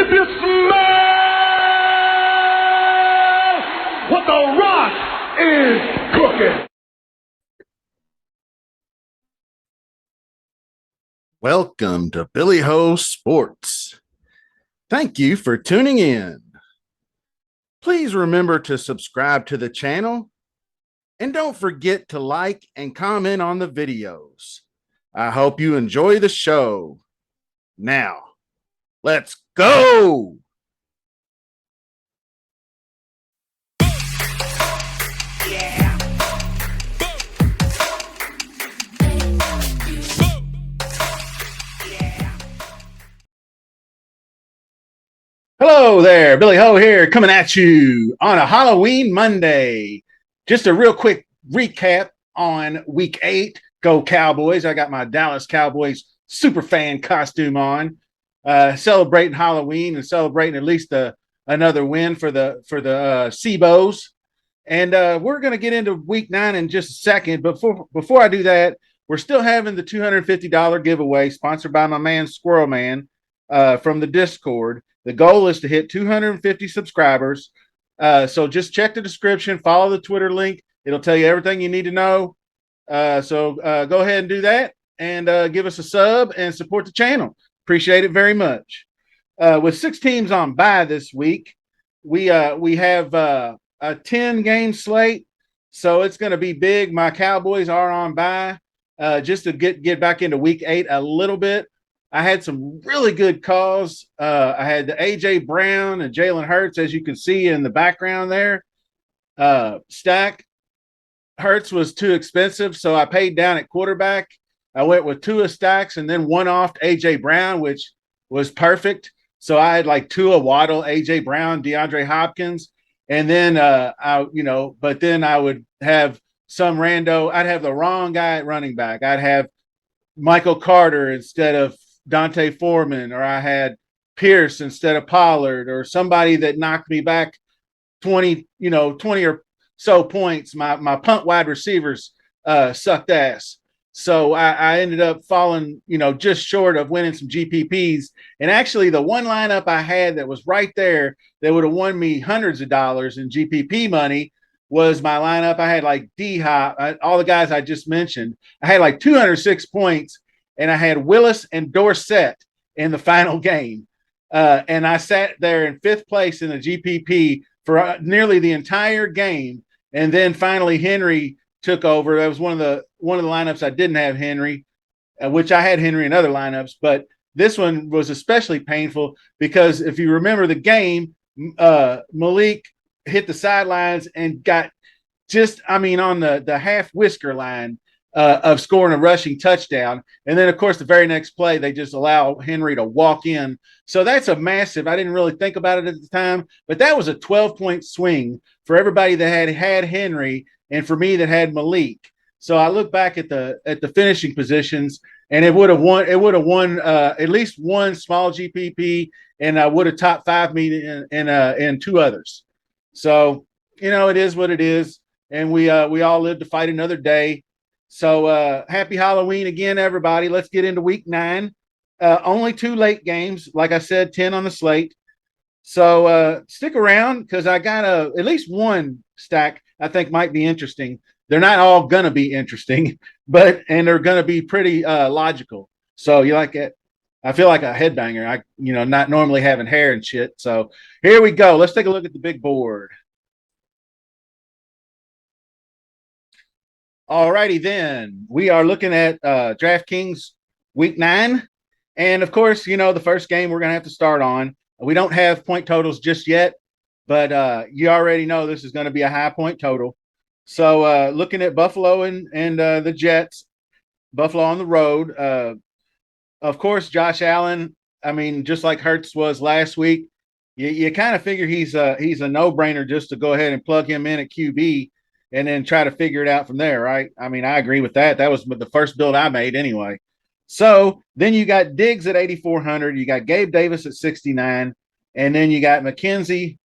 If you smell what the Rock is cooking. Welcome to Billy Ho Sports. Thank you for tuning in. Please remember to subscribe to the channel and don't forget to like and comment on the videos. I hope you enjoy the show. Now, let's go. Hello there, Billy Ho here, coming at you on a Halloween Monday. Just a real quick recap on week 8. Go Cowboys. I got my Dallas Cowboys super fan costume on, celebrating Halloween and celebrating at least another win for the Seabos. And we're going to get into week 9 in just a second. But before I do that, we're still having the $250 giveaway sponsored by my man Squirrel Man from the Discord. The goal is to hit 250 subscribers. So just check the description, follow the Twitter link. It'll tell you everything you need to know. So go ahead and do that and give us a sub and support the channel. Appreciate it very much. With 6 teams on bye this week, we have a 10-game slate. So it's going to be big. My Cowboys are on bye just to get back into week 8 a little bit. I had some really good calls. I had the A.J. Brown and Jalen Hurts, as you can see in the background there. Stack. Hurts was too expensive, so I paid down at quarterback. I went with Tua Stacks and then one off A.J. Brown, which was perfect. So I had like Tua, Waddle, A.J. Brown, DeAndre Hopkins. And then, but then I would have some rando. I'd have the wrong guy at running back. I'd have Michael Carter instead of Dante Foreman, or I had Pierce instead of Pollard, or somebody that knocked me back 20 or so points. My punt wide receivers sucked ass. So I ended up falling, just short of winning some GPPs. And actually the one lineup I had that was right there that would have won me hundreds of dollars in GPP money was my lineup. I had like D-Hop, all the guys I just mentioned. I had like 206 points, and I had Willis and Dorsett in the final game. And I sat there in 5th place in the GPP for nearly the entire game. And then finally Henry took over. That was one of the lineups I didn't have Henry, which I had Henry in other lineups. But this one was especially painful because if you remember the game, Malik hit the sidelines and got on the half whisker line of scoring a rushing touchdown. And then, of course, the very next play, they just allow Henry to walk in. So that's a massive, I didn't really think about it at the time, but that was a 12-point swing for everybody that had Henry and for me that had Malik. So I look back at the finishing positions, and it would have won at least one small GPP, and I would have top 5 me in 2 others. So, it is what it is. And we all live to fight another day. So happy Halloween again, everybody. Let's get into week 9. Only 2 late games. Like I said, 10 on the slate. So stick around because I got at least one stack I think might be interesting. They're not all going to be interesting, and they're going to be pretty logical. So you like it? I feel like a headbanger. I not normally having hair and shit. So here we go. Let's take a look at the big board. All righty then. We are looking at DraftKings week 9. And of course, the first game we're going to have to start on. We don't have point totals just yet, but you already know this is going to be a high point total. So looking at Buffalo and the Jets, Buffalo on the road. Of course, Josh Allen, just like Hurts was last week, you kind of figure he's a no-brainer just to go ahead and plug him in at QB and then try to figure it out from there, right? I agree with that. That was the first build I made anyway. So then you got Diggs at 8,400. You got Gabe Davis at 69. And then you got McKenzie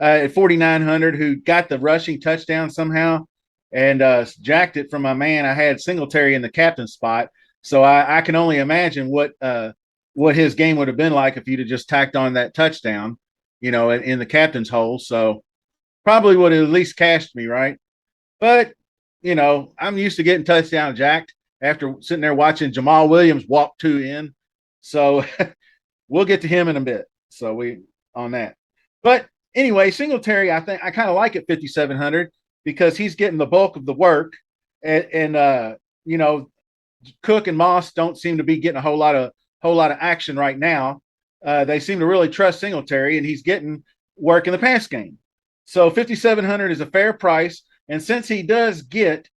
at 4,900 who got the rushing touchdown somehow and jacked it from my man. I had Singletary in the captain spot. So I can only imagine what what his game would have been like if he'd have just tacked on that touchdown, in the captain's hole. So probably would have at least cashed me, right? But, I'm used to getting touchdown jacked after sitting there watching Jamal Williams walk two in. So we'll get to him in a bit. So we on that. But anyway, Singletary, I think I kind of like at 5,700 because he's getting the bulk of the work. And Cook and Moss don't seem to be getting a whole lot of action right now. They seem to really trust Singletary, and he's getting work in the pass game. So 5,700 is a fair price. And since he does get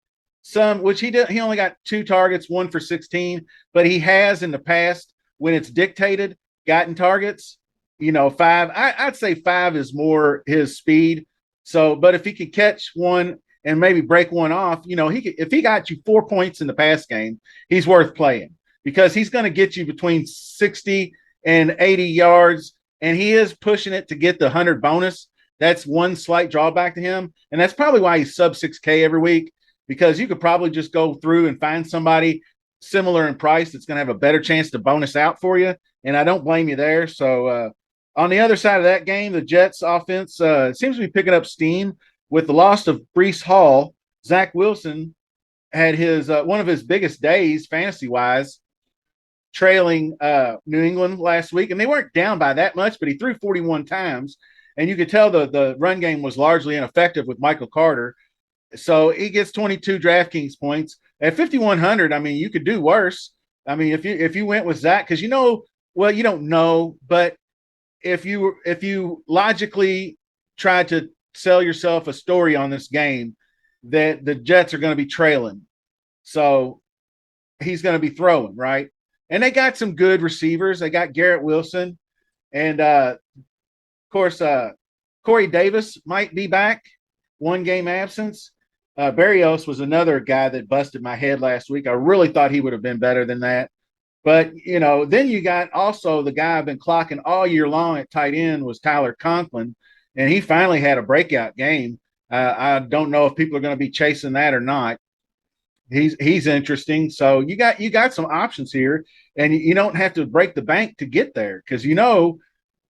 some, which he only got 2 targets, 1 for 16, but he has in the past, when it's dictated, gotten targets, 5. I'd say 5 is more his speed. So, but if he could catch one and maybe break one off, if he got you 4 points in the pass game, he's worth playing because he's going to get you between 60 and 80 yards, and he is pushing it to get the 100 bonus. That's one slight drawback to him, and that's probably why he's sub 6K every week, because you could probably just go through and find somebody similar in price that's going to have a better chance to bonus out for you, and I don't blame you there. So on the other side of that game, the Jets offense seems to be picking up steam. With the loss of Breece Hall, Zach Wilson had his one of his biggest days fantasy-wise, trailing New England last week, and they weren't down by that much, but he threw 41 times, and you could tell the run game was largely ineffective with Michael Carter. So he gets 22 DraftKings points at 5,100. I mean, you could do worse. I mean, if you went with Zach, because you don't know, but if you logically tried to sell yourself a story on this game, that the Jets are going to be trailing, so he's going to be throwing, right? And they got some good receivers. They got Garrett Wilson, and of course, Corey Davis might be back, 1 game absence. Barrios was another guy that busted my head last week. I really thought he would have been better than that. But, then you got also the guy I've been clocking all year long at tight end was Tyler Conklin, and he finally had a breakout game. I don't know if people are going to be chasing that or not. He's interesting. So you got some options here, and you don't have to break the bank to get there, because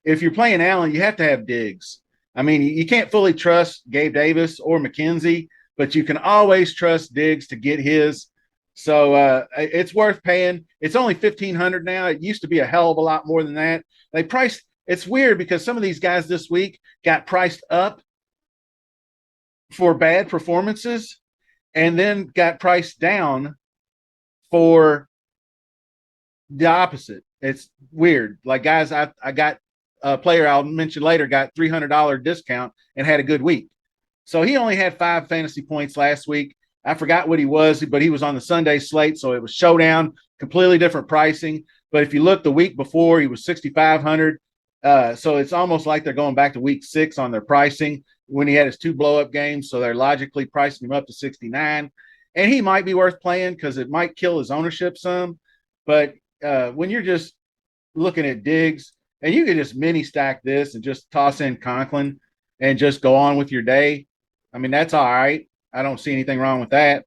if you're playing Allen, you have to have Diggs. I mean, you can't fully trust Gabe Davis or McKenzie, but you can always trust Diggs to get his. So it's worth paying. It's only 1,500 now. It used to be a hell of a lot more than that. They priced. It's weird because some of these guys this week got priced up for bad performances, and then got priced down for the opposite. It's weird. Like guys, I got a player I'll mention later got $300 discount and had a good week. So he only had 5 fantasy points last week. I forgot what he was, but he was on the Sunday slate, so it was showdown, completely different pricing. But if you look the week before, he was 6,500. So it's almost like they're going back to week 6 on their pricing when he had his 2 blow-up games. So they're logically pricing him up to 69. And he might be worth playing because it might kill his ownership some. But when you're just looking at Diggs, and you can just mini stack this and just toss in Conklin and just go on with your day, I mean, that's all right. I don't see anything wrong with that.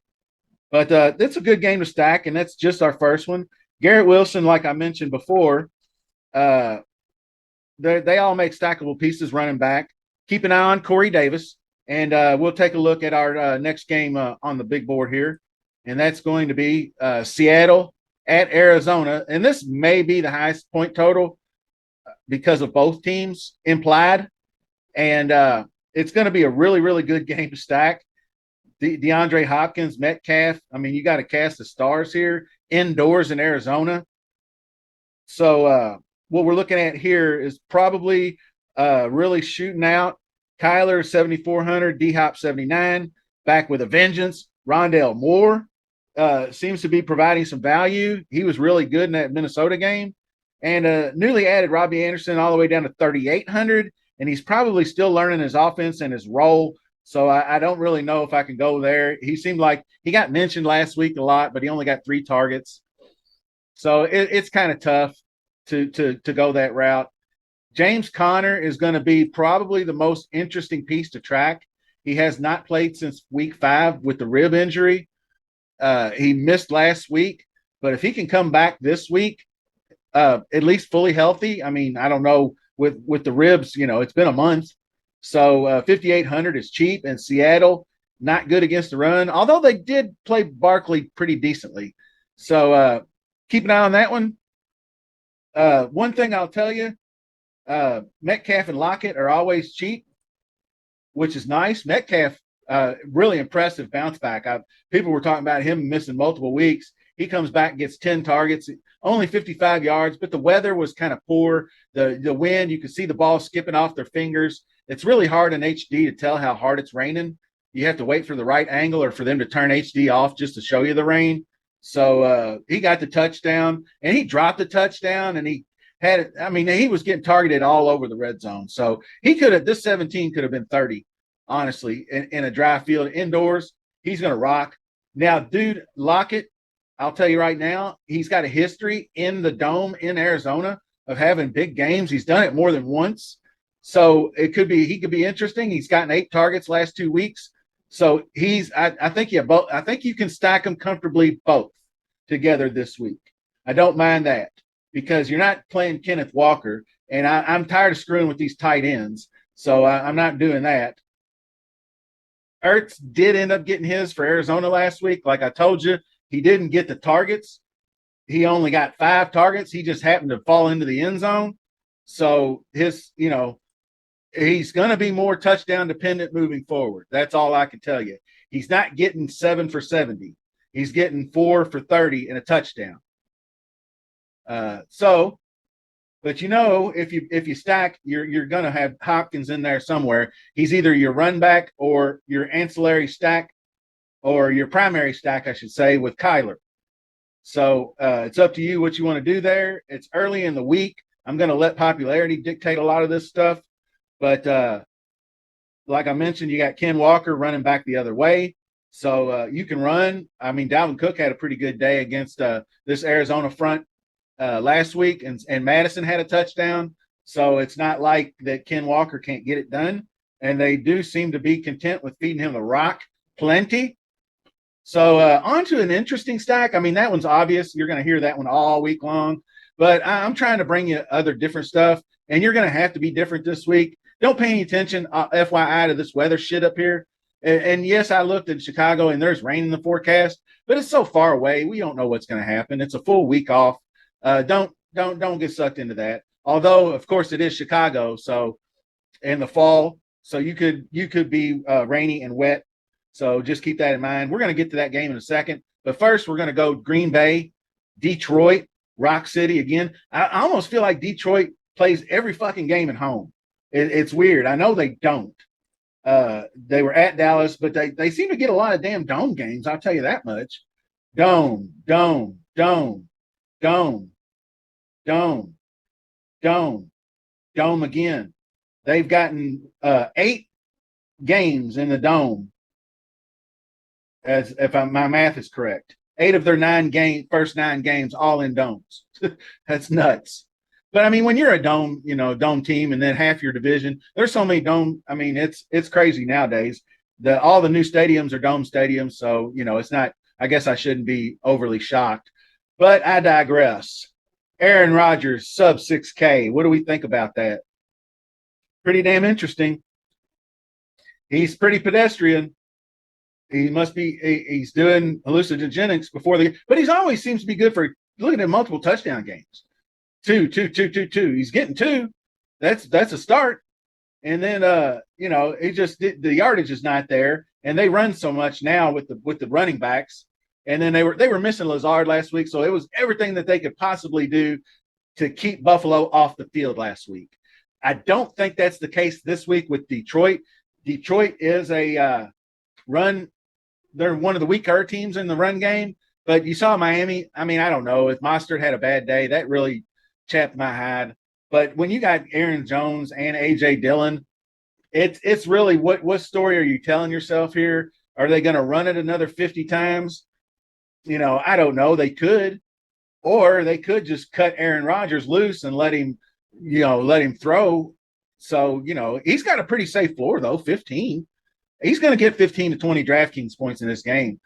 But it's a good game to stack, and that's just our first one. Garrett Wilson, like I mentioned before, they all make stackable pieces running back. Keep an eye on Corey Davis, and we'll take a look at our next game on the big board here, and that's going to be Seattle at Arizona. And this may be the highest point total because of both teams implied, and it's going to be a really, really good game to stack. DeAndre Hopkins, Metcalf. I mean, you got to cast the stars here indoors in Arizona. So what we're looking at here is probably really shooting out. Kyler 7,400, D-Hop 79, back with a vengeance. Rondale Moore seems to be providing some value. He was really good in that Minnesota game. And newly added Robbie Anderson all the way down to 3,800, and he's probably still learning his offense and his role. So I don't really know if I can go there. He seemed like he got mentioned last week a lot, but he only got 3 targets. So it's kind of tough to go that route. James Conner is going to be probably the most interesting piece to track. He has not played since week 5 with the rib injury. He missed last week, but if he can come back this week, at least fully healthy. I mean, I don't know with the ribs, it's been a month. So 5,800 is cheap, and Seattle not good against the run, although they did play Barkley pretty decently. So keep an eye on that one. One thing I'll tell you, Metcalf and Lockett are always cheap, which is nice. Metcalf, really impressive bounce back. People were talking about him missing multiple weeks. He comes back, gets 10 targets, only 55 yards, but the weather was kind of poor. The wind, you could see the ball skipping off their fingers. It's really hard in HD to tell how hard it's raining. You have to wait for the right angle or for them to turn HD off just to show you the rain. So he got the touchdown, and he dropped the touchdown, and he had it. I mean, he was getting targeted all over the red zone. So he could have, this 17 could have been 30, honestly, in a dry field indoors. He's going to rock. Now, dude, Lockett, I'll tell you right now, he's got a history in the dome in Arizona of having big games. He's done it more than once. So he could be interesting. He's gotten 8 targets last 2 weeks. So I think you can stack them comfortably both together this week. I don't mind that because you're not playing Kenneth Walker, and I'm tired of screwing with these tight ends. So I'm not doing that. Ertz did end up getting his for Arizona last week. Like I told you, he didn't get the targets. He only got 5 targets. He just happened to fall into the end zone. So he's going to be more touchdown dependent moving forward. That's all I can tell you. He's not getting 7 for 70. He's getting 4 for 30 and a touchdown. But if you stack, you're going to have Hopkins in there somewhere. He's either your run back or your ancillary stack, or your primary stack, I should say, with Kyler. So it's up to you what you want to do there. It's early in the week. I'm going to let popularity dictate a lot of this stuff. But like I mentioned, you got Ken Walker running back the other way. So you can run. I mean, Dalvin Cook had a pretty good day against this Arizona front last week, and Madison had a touchdown. So it's not like that Ken Walker can't get it done. And they do seem to be content with feeding him the rock plenty. So on to an interesting stack. I mean, that one's obvious. You're going to hear that one all week long. But I'm trying to bring you other different stuff, and you're going to have to be different this week. Don't pay any attention, FYI, to this weather shit up here. And yes, I looked at Chicago, and there's rain in the forecast, but it's so far away. We don't know what's going to happen. It's a full week off. Don't get sucked into that. Although, of course, it is Chicago, so in the fall, so you could be rainy and wet. So just keep that in mind. We're going to get to that game in a second, but first we're going to go Green Bay, Detroit, Rock City again. I almost feel like Detroit plays every fucking game at home. It's weird. I know they don't. They were at Dallas, but they seem to get a lot of damn dome games. I'll tell you that much. Dome again. They've gotten 8 games in the dome, as if my math is correct. 8 of their first 9 games, all in domes. That's nuts. But I mean, when you're a dome team, and then half your division, there's so many dome. I mean, it's crazy nowadays. All the new stadiums are dome stadiums, so it's not. I guess I shouldn't be overly shocked, but I digress. Aaron Rodgers sub 6K. What do we think about that? Pretty damn interesting. He's pretty pedestrian. He must be. He's doing hallucinogenics before but he's always seems to be good for looking at multiple touchdown games. 2. He's getting 2. That's a start. And then the yardage is not there, and they run so much now with the running backs. And then they were missing Lazard last week, so it was everything that they could possibly do to keep Buffalo off the field last week. I don't think that's the case this week with Detroit. Detroit is a run. They're one of the weaker teams in the run game. But you saw Miami. I mean, I don't know if Mostert had a bad day. That really chapped my hide. But when you got Aaron Jones and A.J. Dillon, it's really what story are you telling yourself here? Are they going to run it another 50 times? I don't know. They could, or they could just cut Aaron Rodgers loose and let him throw. So, he's got a pretty safe floor though, 15. He's going to get 15 to 20 DraftKings points in this game.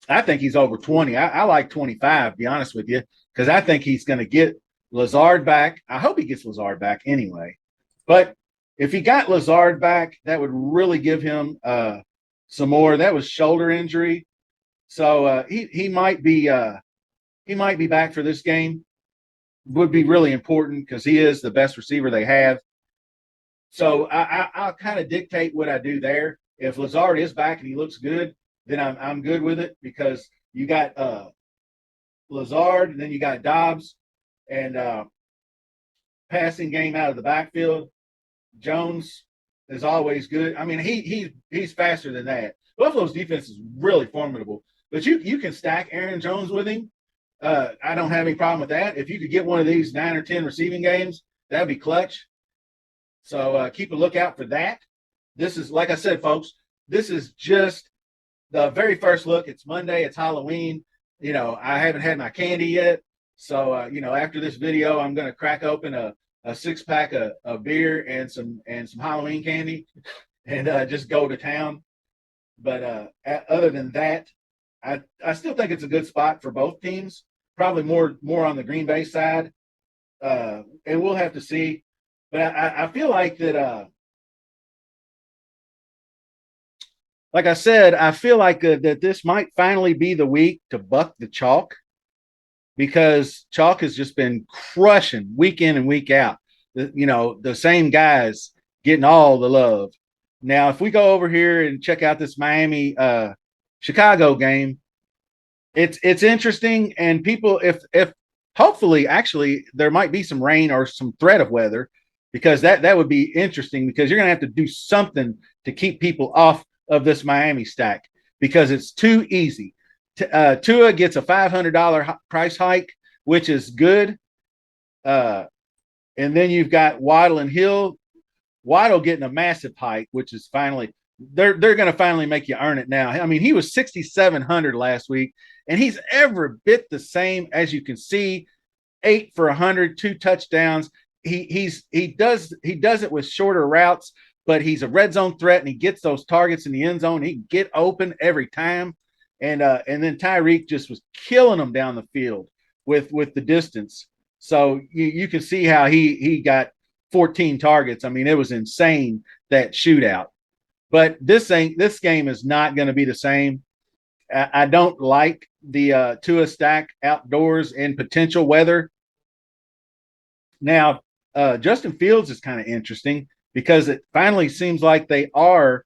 I think he's over 20. I like 25, to be honest with you, because I think he's going to get Lazard back. I hope he gets Lazard back anyway. But if he got Lazard back, that would really give him some more. That was shoulder injury, so he might be back for this game. Would be really important because he is the best receiver they have. So I'll kind of dictate what I do there. If Lazard is back and he looks good, then I'm good with it because you got Lazard and then you got Dobbs and passing game out of the backfield. Jones is always good. I mean, he's faster than that. Buffalo's defense is really formidable, but you can stack Aaron Jones with him. I don't have any problem with that. If you could get one of these 9 or 10 receiving games, that'd be clutch. So keep a lookout for that. This is, like I said, folks, this is just the very first look. It's Monday. It's Halloween. You know, I haven't had my candy yet. So, you know, after this video, I'm going to crack open a 6-pack of beer and some Halloween candy and just go to town. But other than that, I still think it's a good spot for both teams. Probably more on the Green Bay side. And we'll have to see. But I feel like that, like I said, I feel like that this might finally be the week to buck the chalk because chalk has just been crushing week in and week out. You know, the same guys getting all the love. Now, if we go over here and check out this Miami Chicago game, it's interesting. And people, if hopefully, actually, there might be some rain or some threat of weather because that would be interesting because you're going to have to do something to keep people off of this Miami stack because it's too easy. Tua gets a $500 price hike, which is good. And then you've got Waddle and Hill. Waddle getting a massive hike, which is finally they're going to finally make you earn it now. I mean, he was 6,700 last week, and he's every bit the same as you can see. 8 for 100, 2 touchdowns. He does it with shorter routes, but he's a red zone threat, and he gets those targets in the end zone. He can get open every time, and then Tyreek just was killing them down the field with the distance. So you can see how he got 14 targets. I mean, it was insane, that shootout. But this game is not going to be the same. I don't like the Tua stack outdoors in potential weather. Now, Justin Fields is kind of interesting because it finally seems like they are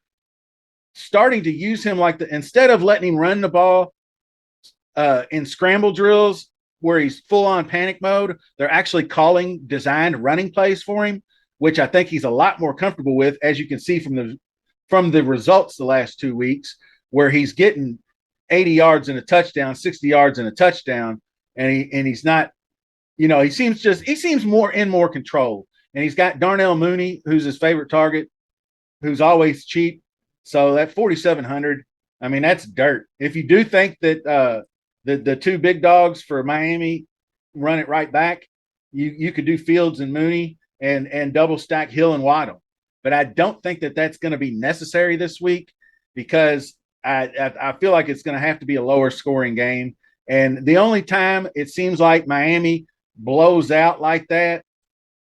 starting to use him instead of letting him run the ball in scramble drills where he's full on panic mode, they're actually calling designed running plays for him, which I think he's a lot more comfortable with, as you can see from the results the last 2 weeks, where he's getting 80 yards and a touchdown, 60 yards and a touchdown, and he's not, you know, he seems more control. And he's got Darnell Mooney, who's his favorite target, who's always cheap. So that 4,700, I mean, that's dirt. If you do think that the 2 big dogs for Miami run it right back, you could do Fields and Mooney and double stack Hill and Waddle. But I don't think that that's going to be necessary this week because I feel like it's going to have to be a lower scoring game. And the only time it seems like Miami blows out like that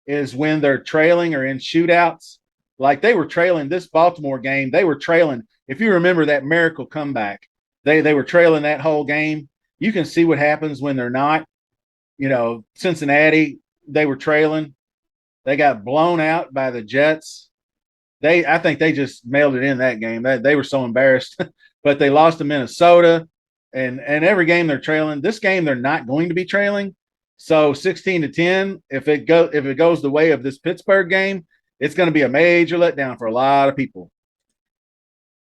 is when they're trailing or in shootouts. Like they were trailing this Baltimore game. They were trailing. If you remember that miracle comeback, they were trailing that whole game. You can see what happens when they're not. You know, Cincinnati, they were trailing. They got blown out by the Jets. I think they just mailed it in that game. They were so embarrassed, but they lost to Minnesota, and every game they're trailing. This game they're not going to be trailing. So 16-10, if it goes the way of this Pittsburgh game, it's going to be a major letdown for a lot of people.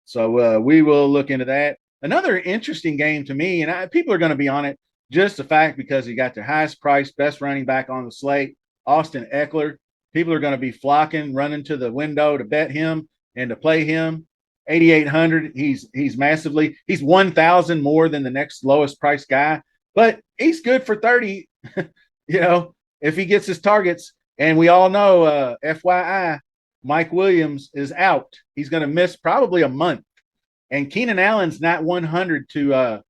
So we will look into that. Another interesting game to me, and people are going to be on it just the fact because he got their highest priced, best running back on the slate, Austin Eckler. People are going to be flocking, running to the window to bet him and to play him. 8,800. He's massively. He's 1,000 more than the next lowest priced guy, but he's good for 30. You know, if he gets his targets, and we all know, FYI, Mike Williams is out. He's going to miss probably a month, and Keenan Allen's not 100 to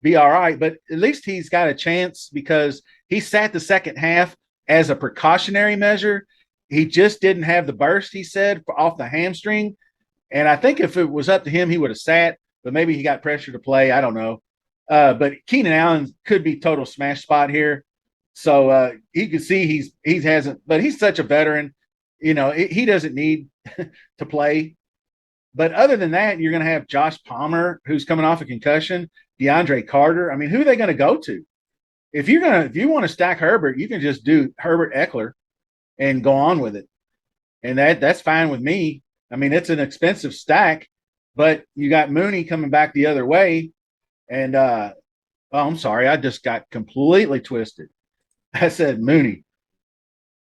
be all right, but at least he's got a chance because he sat the second half as a precautionary measure. He just didn't have the burst, he said, off the hamstring. And I think if it was up to him, he would have sat, but maybe he got pressure to play. I don't know. But Keenan Allen could be total smash spot here. So you can see he hasn't, but he's such a veteran. He doesn't need to play. But other than that, you're going to have Josh Palmer, who's coming off a concussion, DeAndre Carter. I mean, who are they going to go to? If you want to stack Herbert, you can just do Herbert Eckler and go on with it. And that's fine with me. I mean, it's an expensive stack, but you got Mooney coming back the other way. And I'm sorry, I just got completely twisted. I said Mooney.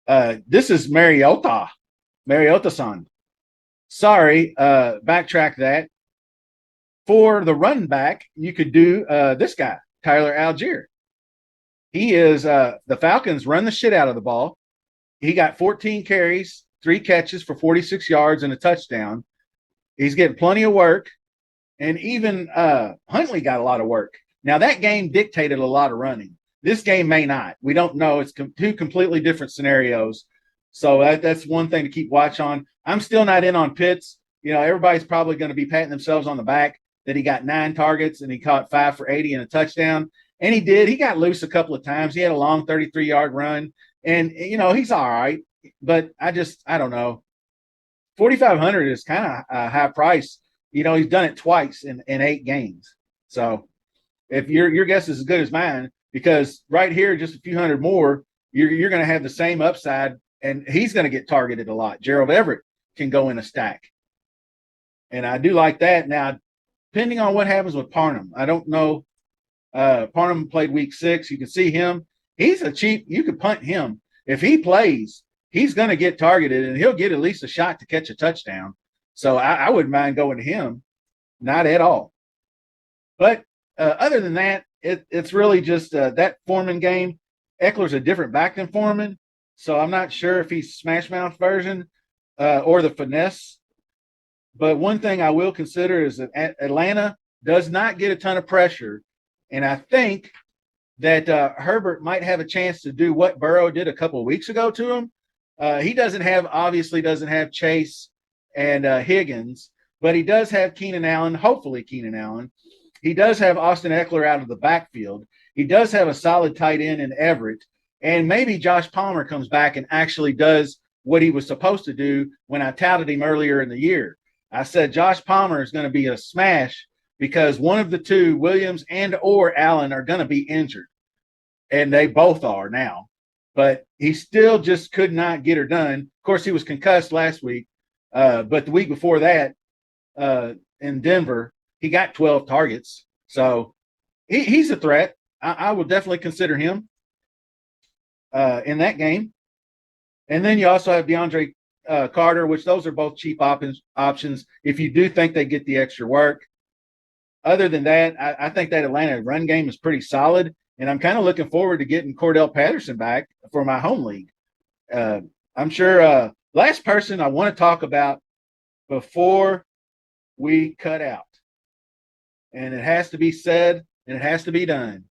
This is Mariota-san. Sorry, backtrack that. For the run back, you could do this guy, Tyler Algier. He is the Falcons run the shit out of the ball. He got 14 carries, 3 catches for 46 yards and a touchdown. He's getting plenty of work. And even Huntley got a lot of work. Now, that game dictated a lot of running. This game may not. We don't know. It's two completely different scenarios. So that's one thing to keep watch on. I'm still not in on Pitts. Everybody's probably going to be patting themselves on the back that he got 9 targets and he caught 5 for 80 and a touchdown. And he did. He got loose a couple of times. He had a long 33-yard run. And, he's all right. But I don't know. 4,500 is kind of a high price. He's done it twice in 8 games. So if your guess is as good as mine, because right here, just a few hundred more, you're going to have the same upside, and he's going to get targeted a lot. Gerald Everett can go in a stack. And I do like that. Now, depending on what happens with Parham, I don't know. Parham played week 6. You can see him. He's a cheap – you could punt him. If he plays, he's going to get targeted, and he'll get at least a shot to catch a touchdown. So I wouldn't mind going to him. Not at all. But other than that, it's really just that Foreman game. Eckler's a different back than Foreman, so I'm not sure if he's smash mouth version or the finesse. But one thing I will consider is that Atlanta does not get a ton of pressure, and I think that Herbert might have a chance to do what Burrow did a couple of weeks ago to him. He obviously doesn't have Chase and Higgins, but he does have Keenan Allen, hopefully Keenan Allen. He does have Austin Eckler out of the backfield. He does have a solid tight end in Everett. And maybe Josh Palmer comes back and actually does what he was supposed to do when I touted him earlier in the year. I said Josh Palmer is going to be a smash because one of the two, Williams and or Allen, are going to be injured. And they both are now. But he still just could not get her done. Of course, he was concussed last week. But the week before that in Denver, he got 12 targets. So he's a threat. I would definitely consider him in that game. And then you also have DeAndre Carter, which those are both cheap options if you do think they get the extra work. Other than that, I think that Atlanta run game is pretty solid. And I'm kind of looking forward to getting Cordell Patterson back for my home league. I'm sure last person I want to talk about before we cut out. And it has to be said and it has to be done.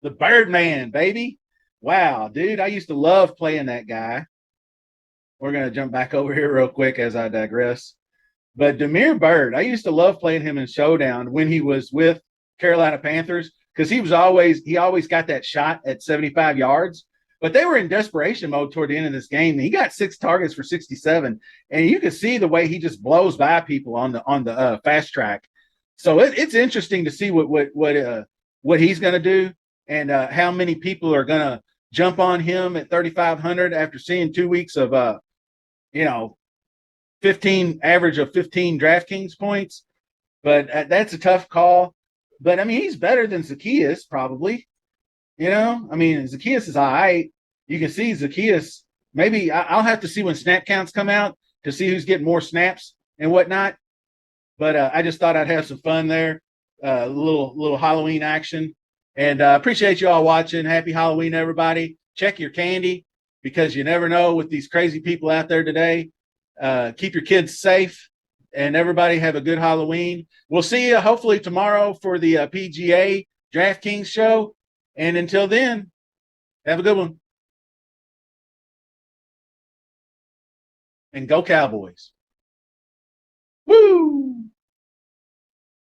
The Birdman, baby. Wow, dude, I used to love playing that guy. We're going to jump back over here real quick as I digress. But Damiere Byrd, I used to love playing him in Showdown when he was with Carolina Panthers because he always got that shot at 75 yards. But they were in desperation mode toward the end of this game. He got 6 targets for 67, and you can see the way he just blows by people on the fast track. So it's interesting to see what he's going to do and how many people are going to jump on him at 3,500 after seeing 2 weeks of 15 average of 15 DraftKings points. But that's a tough call. But I mean, he's better than Zacchaeus probably. Zacchaeus is all right. You can see Zacchaeus. Maybe I'll have to see when snap counts come out to see who's getting more snaps and whatnot. But I just thought I'd have some fun there, little Halloween action. And appreciate you all watching. Happy Halloween, everybody. Check your candy because you never know with these crazy people out there today. Keep your kids safe, and everybody have a good Halloween. We'll see you hopefully tomorrow for the PGA DraftKings show. And until then, have a good one. And go Cowboys.